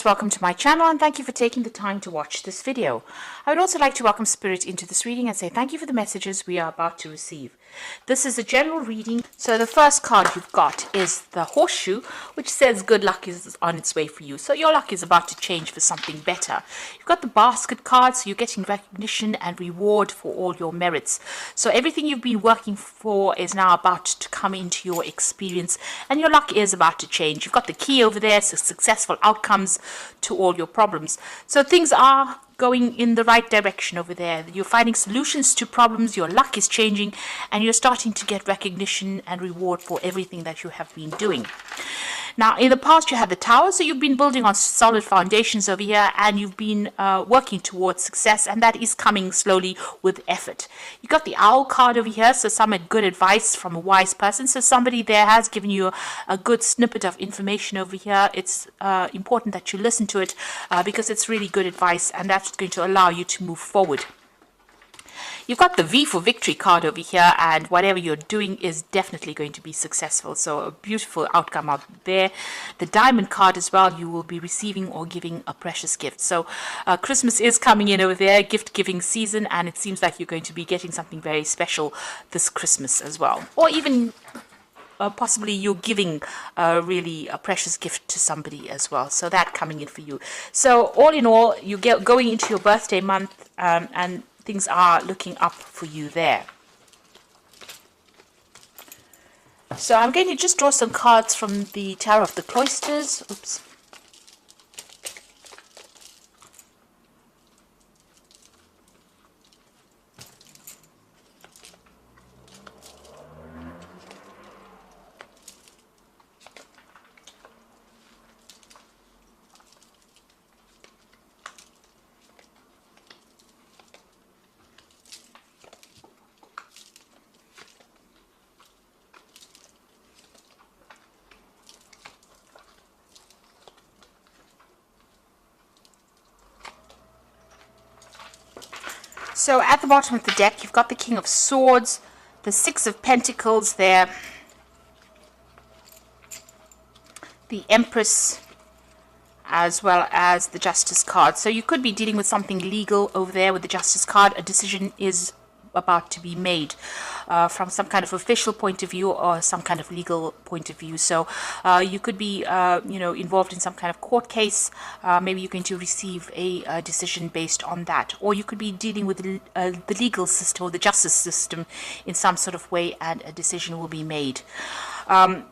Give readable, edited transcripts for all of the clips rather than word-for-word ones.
Welcome to my channel and thank you for taking the time to watch this video. I would also like to welcome Spirit into this reading and say thank you for the messages we are about to receive. This is a general reading, so the first card you've got is the horseshoe, which says good luck is on its way for you. So your luck is about to change for something better. You've got the basket card, so you're getting recognition and reward for all your merits. So everything you've been working for is now about to come into your experience and your luck is about to change. You've got the key over there, so successful outcomes to all your problems. So things are going in the right direction over there. You're finding solutions to problems, your luck is changing, and you're starting to get recognition and reward for everything that you have been doing. Now, in the past, you had the tower, so you've been building on solid foundations over here, and you've been working towards success, and that is coming slowly with effort. You got the owl card over here, so some good advice from a wise person. So somebody there has given you a good snippet of information over here. It's important that you listen to it because it's really good advice, and that's going to allow you to move forward. You've got the V for victory card over here, and whatever you're doing is definitely going to be successful. So a beautiful outcome out there. The diamond card as well, you will be receiving or giving a precious gift. So Christmas is coming in over there, gift giving season, and it seems like you're going to be getting something very special this Christmas as well. Or even possibly you're giving really a precious gift to somebody as well. So that coming in for you. So all in all, you get going into your birthday month and things are looking up for you there. So I'm going to just draw some cards from the Tarot of the Cloisters. Oops. So at the bottom of the deck, you've got the King of Swords, the Six of Pentacles there, the Empress, as well as the Justice card. So you could be dealing with something legal over there with the Justice card. A decision is about to be made from some kind of official point of view or some kind of legal point of view. So you could be involved in some kind of court case. Maybe you're going to receive a decision based on that, or you could be dealing with the legal system or the justice system in some sort of way, and a decision will be made.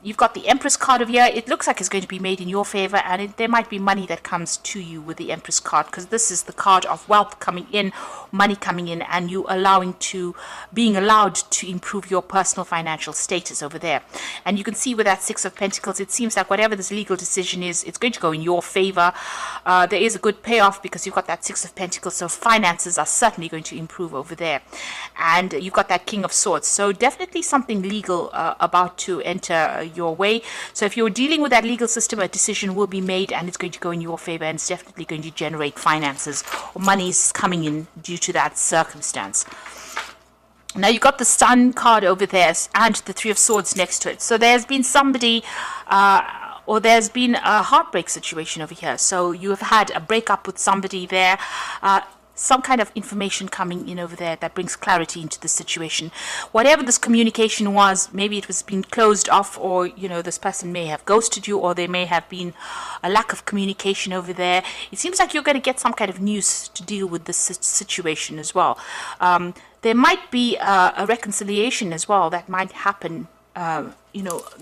You've got the Empress card over here. It looks like it's going to be made in your favor, and there might be money that comes to you with the Empress card, because this is the card of wealth coming in, money coming in, and you being allowed to improve your personal financial status over there. And you can see with that Six of Pentacles, it seems like whatever this legal decision is, it's going to go in your favor. There is a good payoff because you've got that Six of Pentacles, so finances are certainly going to improve over there. And you've got that King of Swords, so definitely something legal about to enter your way. So if you're dealing with that legal system, a decision will be made and it's going to go in your favor, and it's definitely going to generate finances or money's coming in due to that circumstance. Now you've got the Sun card over there and the Three of Swords next to it. So there's been somebody or there's been a heartbreak situation over here. So you have had a breakup with somebody there. Some kind of information coming in over there that brings clarity into the situation. Whatever this communication was, maybe it was being closed off, or this person may have ghosted you, or there may have been a lack of communication over there. It seems like you're going to get some kind of news to deal with this situation as well. There might be a reconciliation as well that might happen.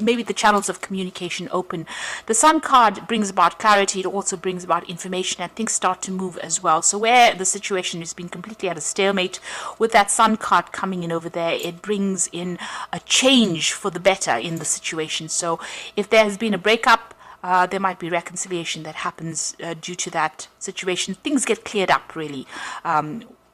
Maybe the channels of communication open. The Sun card brings about clarity. It also brings about information, and things start to move as well. So where the situation has been completely at a stalemate, with that Sun card coming in over there, it brings in a change for the better in the situation. So if there has been a breakup, there might be reconciliation that happens due to that situation. Things get cleared up, really.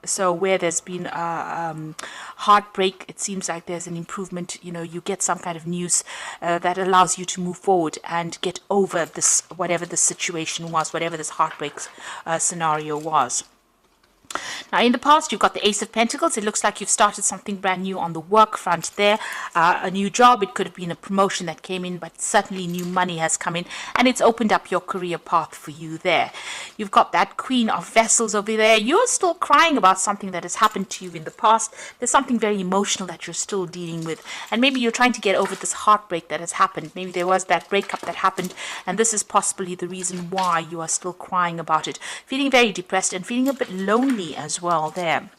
So where there's been heartbreak, it seems like there's an improvement. You get some kind of news that allows you to move forward and get over this, whatever the situation was, whatever this heartbreak scenario was. Now, in the past, you've got the Ace of Pentacles. It looks like you've started something brand new on the work front there. A new job. It could have been a promotion that came in, but certainly new money has come in, and it's opened up your career path for you there. You've got that Queen of Vessels over there. You're still crying about something that has happened to you in the past. There's something very emotional that you're still dealing with, and maybe you're trying to get over this heartbreak that has happened. Maybe there was that breakup that happened, and this is possibly the reason why you are still crying about it, feeling very depressed and feeling a bit lonely as well there.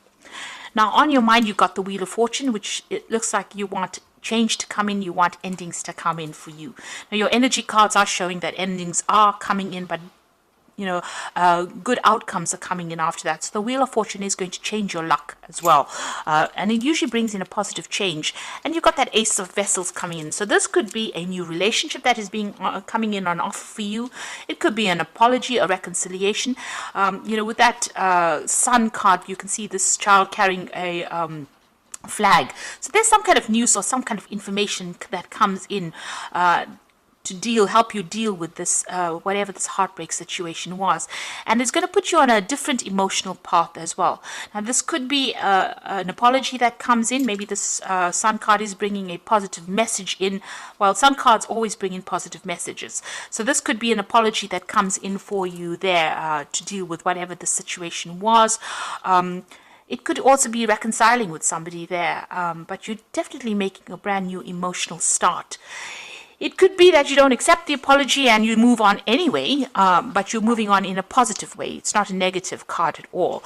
Now, on your mind, you've got the Wheel of Fortune, which it looks like you want change to come in, you want endings to come in for you. Now, your energy cards are showing that endings are coming in, but good outcomes are coming in after that. So the Wheel of Fortune is going to change your luck as well. And it usually brings in a positive change. And you've got that Ace of Vessels coming in. So this could be a new relationship that is being coming in on offer for you. It could be an apology, a reconciliation. With that Sun card, you can see this child carrying a flag. So there's some kind of news or some kind of information that comes in to help you deal with this, whatever this heartbreak situation was. And it's going to put you on a different emotional path as well. Now, this could be an apology that comes in. Maybe this Sun card is bringing a positive message in. Well, Sun cards always bring in positive messages. So this could be an apology that comes in for you there to deal with whatever the situation was. It could also be reconciling with somebody there, but you're definitely making a brand new emotional start. It could be that you don't accept the apology and you move on anyway, but you're moving on in a positive way. It's not a negative card at all.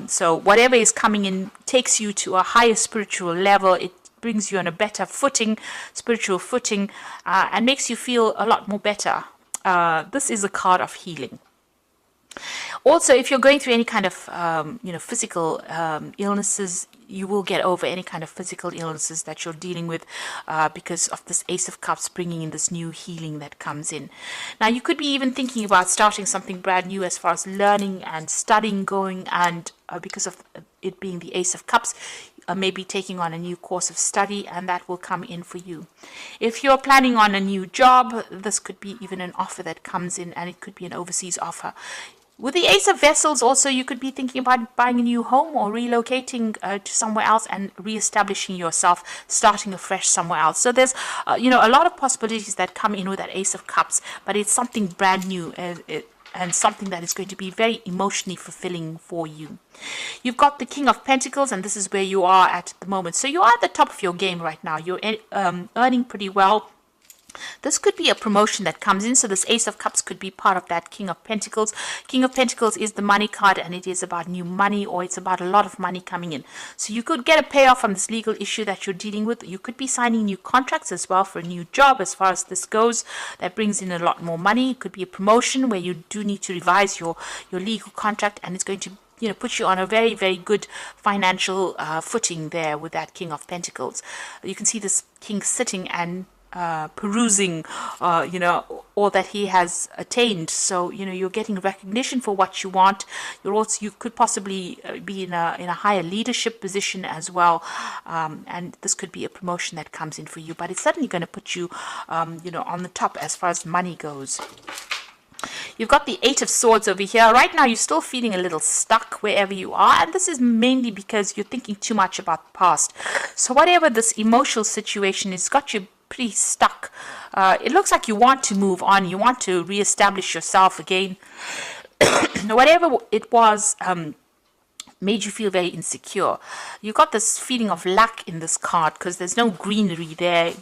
So whatever is coming in takes you to a higher spiritual level. It brings you on a better footing, spiritual footing, and makes you feel a lot more better. This is a card of healing. Also, if you're going through any kind of, physical illnesses, you will get over any kind of physical illnesses that you're dealing with because of this Ace of Cups bringing in this new healing that comes in. Now, you could be even thinking about starting something brand new as far as learning and studying going, and because of it being the Ace of Cups, maybe taking on a new course of study, and that will come in for you. If you're planning on a new job, this could be even an offer that comes in, and it could be an overseas offer. With the Ace of Vessels, also, you could be thinking about buying a new home or relocating to somewhere else and reestablishing yourself, starting afresh somewhere else. So there's, a lot of possibilities that come in with that Ace of Cups, but it's something brand new and something that is going to be very emotionally fulfilling for you. You've got the King of Pentacles, and this is where you are at the moment. So you are at the top of your game right now. You're earning pretty well. This could be a promotion that comes in. So this Ace of Cups could be part of that King of Pentacles. King of Pentacles is the money card, and it is about new money, or it's about a lot of money coming in. So you could get a payoff from this legal issue that you're dealing with. You could be signing new contracts as well for a new job as far as this goes. That brings in a lot more money. It could be a promotion where you do need to revise your legal contract, and it's going to put you on a very, very good financial footing there with that King of Pentacles. You can see this king sitting and perusing all that he has attained. So you're getting recognition for what you want. You could possibly be in a higher leadership position as well, and this could be a promotion that comes in for you, but it's certainly going to put you on the top as far as money goes. You've got the Eight of Swords over here. Right now, you're still feeling a little stuck wherever you are, and this is mainly because you're thinking too much about the past. So whatever this emotional situation has got you pretty stuck. It looks like you want to move on. You want to reestablish yourself again. Whatever it was made you feel very insecure. You got this feeling of lack in this card because there's no greenery there.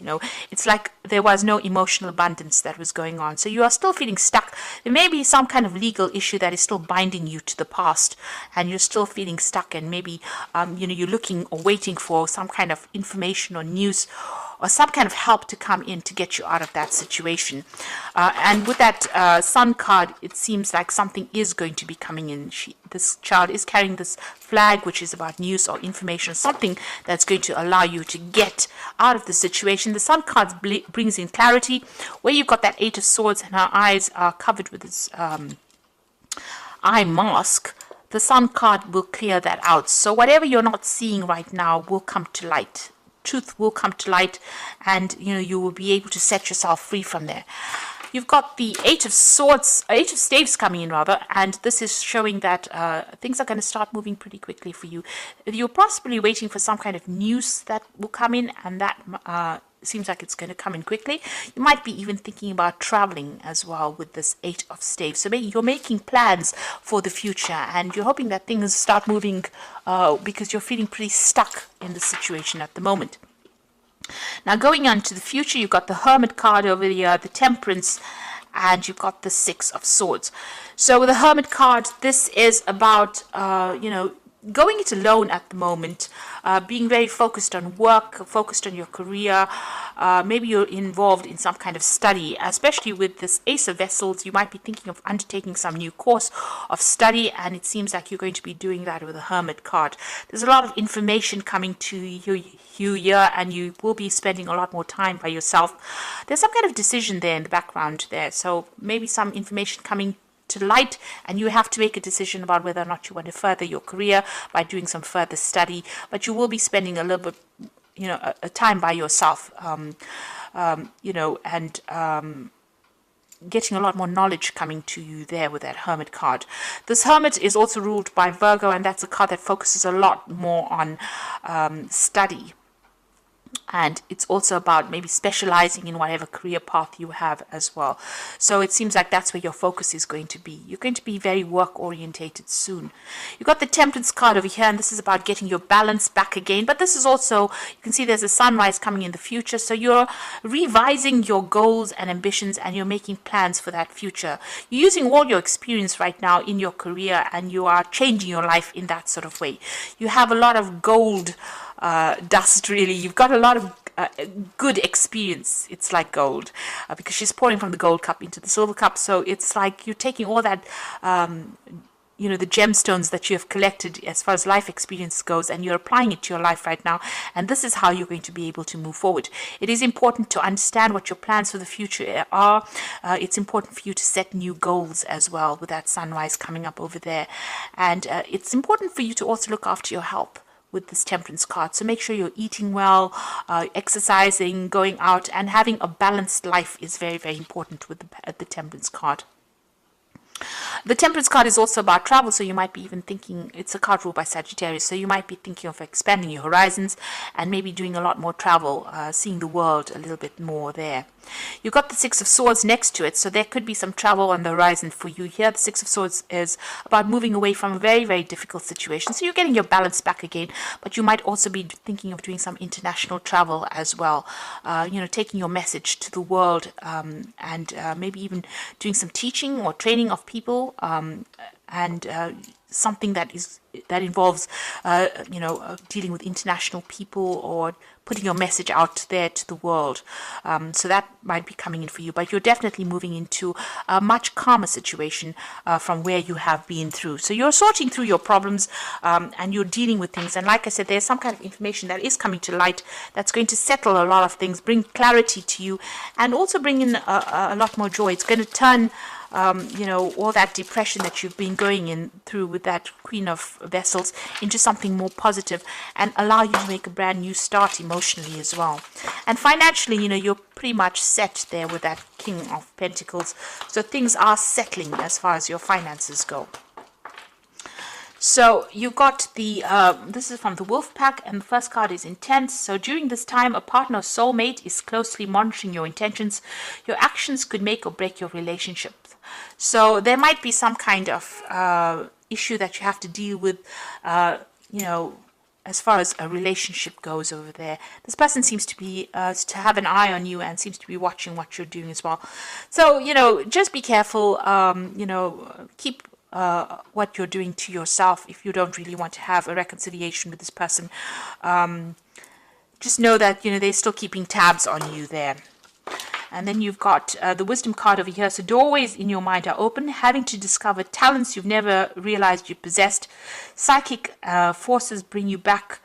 It's like there was no emotional abundance that was going on. So you are still feeling stuck. There may be some kind of legal issue that is still binding you to the past, and you're still feeling stuck, and maybe you're looking or waiting for some kind of information or news or some kind of help to come in to get you out of that situation. And with that Sun card, it seems like something is going to be coming in. This child is carrying this flag, which is about news or information, something that's going to allow you to get out of the situation. The Sun card brings in clarity. Where you've got that Eight of Swords and her eyes are covered with this eye mask, the Sun card will clear that out. So whatever you're not seeing right now will come to light. Truth will come to light, and you will be able to set yourself free from there. You've got the Eight of Swords, Eight of Staves coming in rather, and this is showing that things are going to start moving pretty quickly for you. You're possibly waiting for some kind of news that will come in, and that seems like it's going to come in quickly. You might be even thinking about traveling as well with this Eight of Staves. So maybe you're making plans for the future, and you're hoping that things start moving because you're feeling pretty stuck in the situation at the moment. Now going on to the future, you've got the Hermit card over here, the Temperance, and you've got the Six of Swords. So with the Hermit card, this is about, going it alone at the moment, being very focused on work, focused on your career. Maybe you're involved in some kind of study, especially with this Ace of Vessels. You might be thinking of undertaking some new course of study, and it seems like you're going to be doing that with the Hermit card. There's a lot of information coming to you here, and you will be spending a lot more time by yourself. There's some kind of decision there in the background there, so maybe some information coming to light, and you have to make a decision about whether or not you want to further your career by doing some further study. But you will be spending a little bit, a time by yourself, and getting a lot more knowledge coming to you there with that Hermit card. This Hermit is also ruled by Virgo, and that's a card that focuses a lot more on study. And it's also about maybe specializing in whatever career path you have as well. So it seems like that's where your focus is going to be. You're going to be very work orientated soon. You've got the Temperance card over here, and this is about getting your balance back again. But this is also, you can see there's a sunrise coming in the future. So you're revising your goals and ambitions, and you're making plans for that future. You're using all your experience right now in your career, and you are changing your life in that sort of way. You have a lot of gold dust, really. You've got a lot of good experience. It's like gold, because she's pouring from the gold cup into the silver cup. So it's like you're taking all that, the gemstones that you have collected as far as life experience goes, and you're applying it to your life right now. And this is how you're going to be able to move forward. It is important to understand what your plans for the future are. It's important for you to set new goals as well with that sunrise coming up over there. And it's important for you to also look after your health with this Temperance card. So make sure you're eating well, exercising, going out, and having a balanced life is very, very important with the Temperance card. The Temperance card is also about travel, so you might be even thinking, it's a card ruled by Sagittarius, so you might be thinking of expanding your horizons and maybe doing a lot more travel, seeing the world a little bit more there. You've got the Six of Swords next to it, so there could be some travel on the horizon for you here. The Six of Swords is about moving away from a very, very difficult situation. So you're getting your balance back again, but you might also be thinking of doing some international travel as well. Taking your message to the world, and maybe even doing some teaching or training of people, and something that involves dealing with international people, or putting your message out there to the world. So that might be coming in for you, but you're definitely moving into a much calmer situation from where you have been through. So you're sorting through your problems, and you're dealing with things. And like I said, there's some kind of information that is coming to light that's going to settle a lot of things, bring clarity to you, and also bring in a lot more joy. It's going to turn all that depression that you've been going in through with that Queen of Vessels into something more positive, and allow you to make a brand new start emotionally as well. And financially, you're pretty much set there with that King of Pentacles. So things are settling as far as your finances go. So you got the, this is from the Wolf Pack, and the first card is Intense. So during this time, a partner or soulmate is closely monitoring your intentions. Your actions could make or break your relationship. So there might be some kind of issue that you have to deal with, as far as a relationship goes over there. This person seems to be, to have an eye on you, and seems to be watching what you're doing as well. So, just be careful, keep what you're doing to yourself if you don't really want to have a reconciliation with this person. Just know that, they're still keeping tabs on you there. And then you've got the Wisdom card over here. So doorways in your mind are open, having to discover talents you've never realized you possessed. Psychic forces bring you back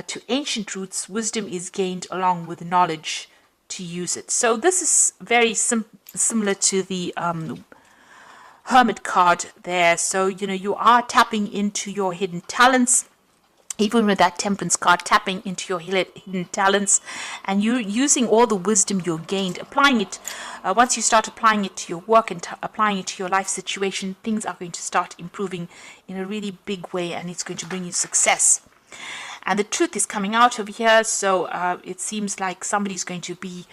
to ancient roots. Wisdom is gained along with knowledge to use it. So this is very similar to the Hermit card there. So, you are tapping into your hidden talents. even with that Temperance card, tapping into your hidden talents, and you using all the wisdom you gained, applying it. Once you start applying it to your work and applying it to your life situation, things are going to start improving in a really big way, and it's going to bring you success. And the truth is coming out over here, so it seems like somebody's going to be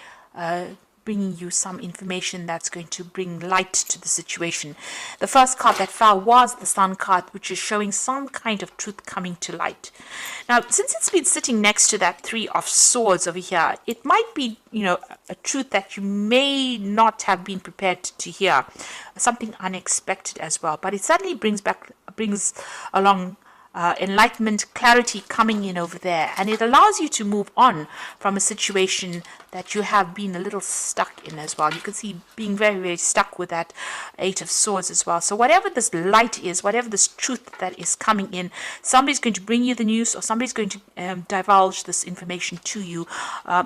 bringing you some information that's going to bring light to the situation. The first card that fell was the Sun card, which is showing some kind of truth coming to light. Now, since it's been sitting next to that Three of Swords over here, it might be, a truth that you may not have been prepared to hear, something unexpected as well. But it suddenly brings along enlightenment, clarity coming in over there, and it allows you to move on from a situation that you have been a little stuck in as well. You can see being very, very stuck with that Eight of Swords as well. So whatever this light is, whatever this truth that is coming in, somebody's going to bring you the news, or somebody's going to divulge this information to you.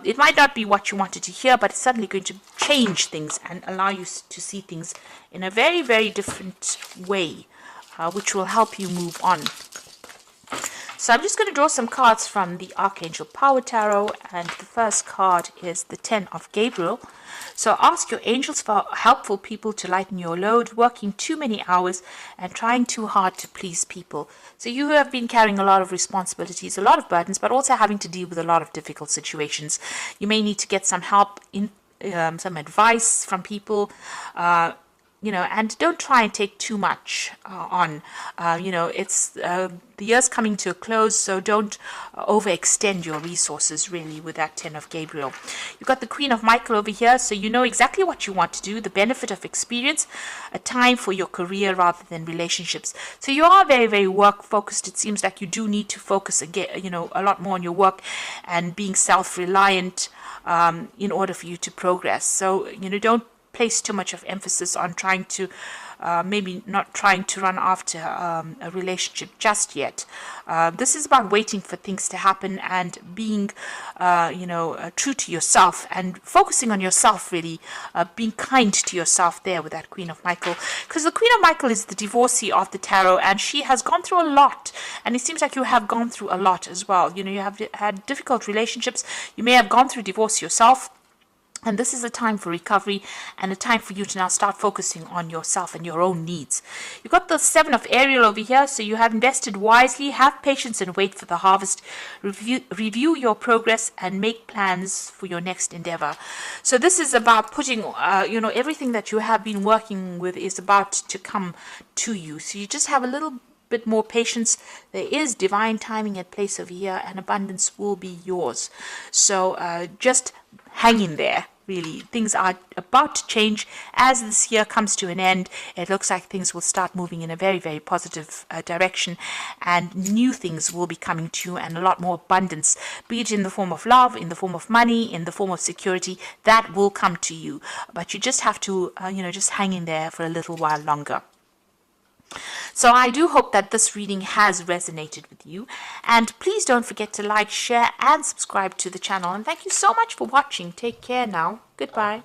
It might not be what you wanted to hear, but it's suddenly going to change things and allow you to see things in a very, very different way, which will help you move on. So I'm just going to draw some cards from the Archangel Power Tarot, and the first card is the Ten of Gabriel. So ask your angels for helpful people to lighten your load, working too many hours and trying too hard to please people. So you have been carrying a lot of responsibilities, a lot of burdens, but also having to deal with a lot of difficult situations. You may need to get some help, some advice from people, and don't try and take too much on. It's the year's coming to a close, so don't overextend your resources really with that Ten of Gabriel. You've got the Queen of Michael over here, so you know exactly what you want to do, the benefit of experience, a time for your career rather than relationships. So you are very, very work focused. It seems like you do need to focus again, a lot more on your work and being self-reliant in order for you to progress. So, don't place too much of emphasis on trying to maybe not trying to run after a relationship just yet. This is about waiting for things to happen and being true to yourself and focusing on yourself, really being kind to yourself there with that Queen of Michael, because the Queen of Michael is the divorcee of the tarot, and she has gone through a lot, and it seems like you have gone through a lot as well. You have had difficult relationships, you may have gone through divorce yourself. And this is a time for recovery and a time for you to now start focusing on yourself and your own needs. You've got the Seven of Ariel over here, so you have invested wisely. Have patience and wait for the harvest. Review your progress and make plans for your next endeavor. So this is about putting, everything that you have been working with is about to come to you. So you just have a little bit more patience. There is divine timing at place over here, and abundance will be yours. So just hang in there. Really, things are about to change as this year comes to an end. It looks like things will start moving in a very, very positive direction, and new things will be coming to you, and a lot more abundance, be it in the form of love, in the form of money, in the form of security, that will come to you. But you just have to, just hang in there for a little while longer. So I do hope that this reading has resonated with you, and please don't forget to like, share and subscribe to the channel, and thank you so much for watching. Take care now. Goodbye.